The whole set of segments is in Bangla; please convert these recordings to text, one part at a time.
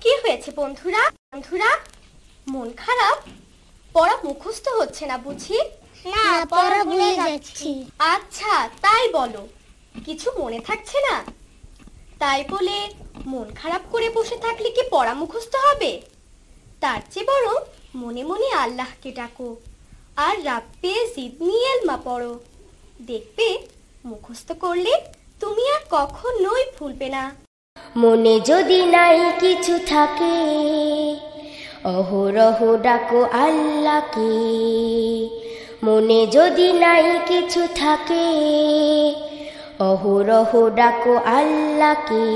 কি হয়েছে বন্ধুরা? বন্ধুরা মন খারাপ? পড়া মুখস্থ হচ্ছে না বুঝি? না, পড়া ভুলে যাচ্ছি। আচ্ছা তাই বলো, কিছু মনে থাকছে না? তাই বলে মন খারাপ করে বসে থাকলে কি পড়া মুখস্থ হবে? তার চেয়ে বরং মনে মনে আল্লাহকে ডাকো আর রাব্বে জিদনি ইলমা পড়ো। দেখবে মুখস্থ করলে তুমি আর কখনোই ভুলবে না। মনে যদি নাই কিছু থাকে, অহরহ ডাকো আল্লাহকে। মনে যদি নাই কিছু থাকে, অহরহ ডাকো আল্লাহকে।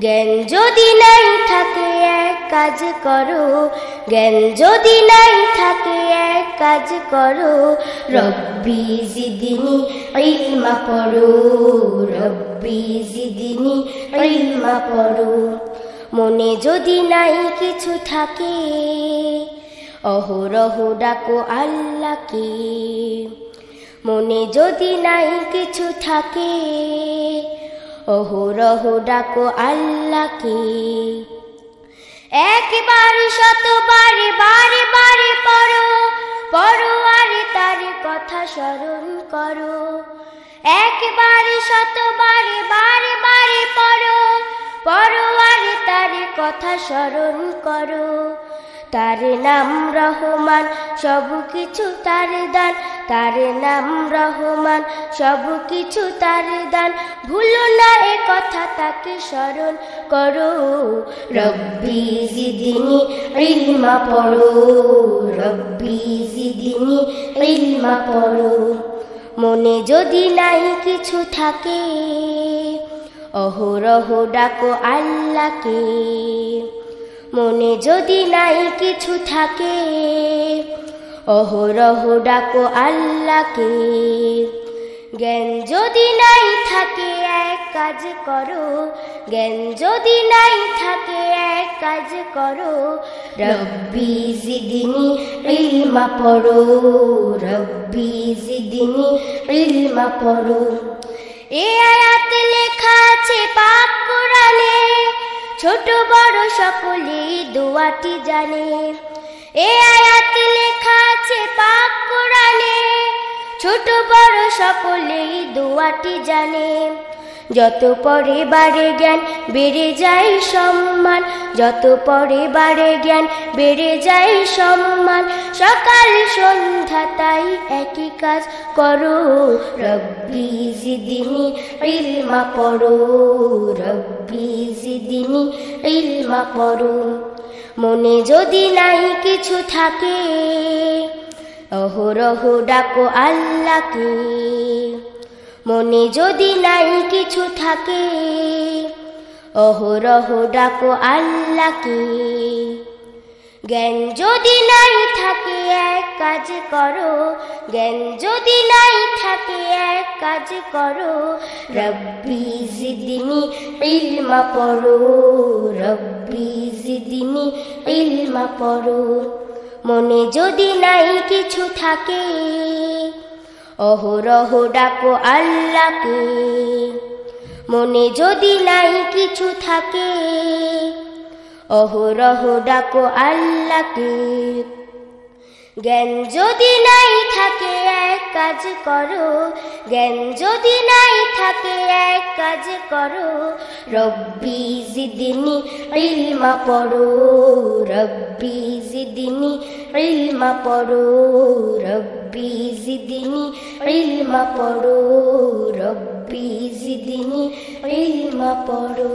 জ্ঞান যদি নাই থাকে এক কাজ করো, জ্ঞান যদি নাই থাকে এক কাজ করো। রব্বি জিদনি ইলমা পড়ো, রব্বি জিদনি ইলমা পড়ো। মনে যদি নাই কিছু থাকে, অহরহ ডাকো আল্লাহকে। মনে যদি নাই কিছু থাকে, অহরহ ডাকো আল্লাহকে। একবার শতবার বারে বারে পড়ো, পড়ো আর তার কথা স্মরণ করো। একবার শতবার বারে বারে পড়ো, পড়ো আর তার কথা স্মরণ করো। তার নাম রহমান, সব কিছু তার দান। তার নাম রহমান, সব কিছু তার দান। ভুলো না এ কথা, তাকে স্মরণ করো। রব্বি জিদনি ইলমা পড়ো, রব্বি জিদনি ইলমা পড়ো। মনে যদি নাই কিছু থাকে, অহরহ ডাকো আল্লাহকে। মনে যদি নাই কিছু থাকে, অহরহ ডাকো আল্লাহকে। জ্ঞান যদি নাই থাকে এক কাজ করো, জ্ঞান যদি নাই থাকে এক কাজ করো। রব্বি জিদনি ইলমা পড়ো, রব্বি জিদনি ইলমা পড়ো। এ আয়াত লেখা আছে পাক কোরআনে, ছোট বড় সকলেই দোয়াটি জানে। এ আয়াত লেখা আছে পাক কোরআনে, ছোট বড় সকলেই দোয়াটি জানে। যত পড়ে বাড়ে জ্ঞান বেড়ে যায় সম্মান, যত পড়ে বাড়ে জ্ঞান বেড়ে যায় সম্মান। সকাল সন্ধ্যা তাই একই কাজ করো, রব্বি জিদনি ইলমা পড়ো, রব্বি জিদনি ইলমা পড়ো। মনে যদি নাই কিছু থাকে, অহরহ ডাকো আল্লাহকে। মনে যদি নাই কিছু থাকে, অহরহ ডাকো আল্লাহকে। জ্ঞান যদি নাই থাকে এক কাজ করো, জ্ঞান যদি নাই থাকে এক কাজ করো। রব্বি জিদনি ইলমা পড়ো, রব্বি জিদনি ইলমা পড়ো। মনে যদি নাই কিছু থাকে, অহরহ ডাকো আল্লাহকে। মনে যদি নাই কিছু থাকে, অহরহ ডাকো আল্লাহকে। জ্ঞান যদি নাই থাকে এক কাজ করো, জ্ঞান যদি নাই থাকে এক কাজ করো। রব্বি জিদনি ইলমা পড়ো, রব্বি জিদনি ইলমা পড়ো, রব্বি জিদনি ইলমা পড়ো, রব্বি জিদনি ইলমা পড়ো।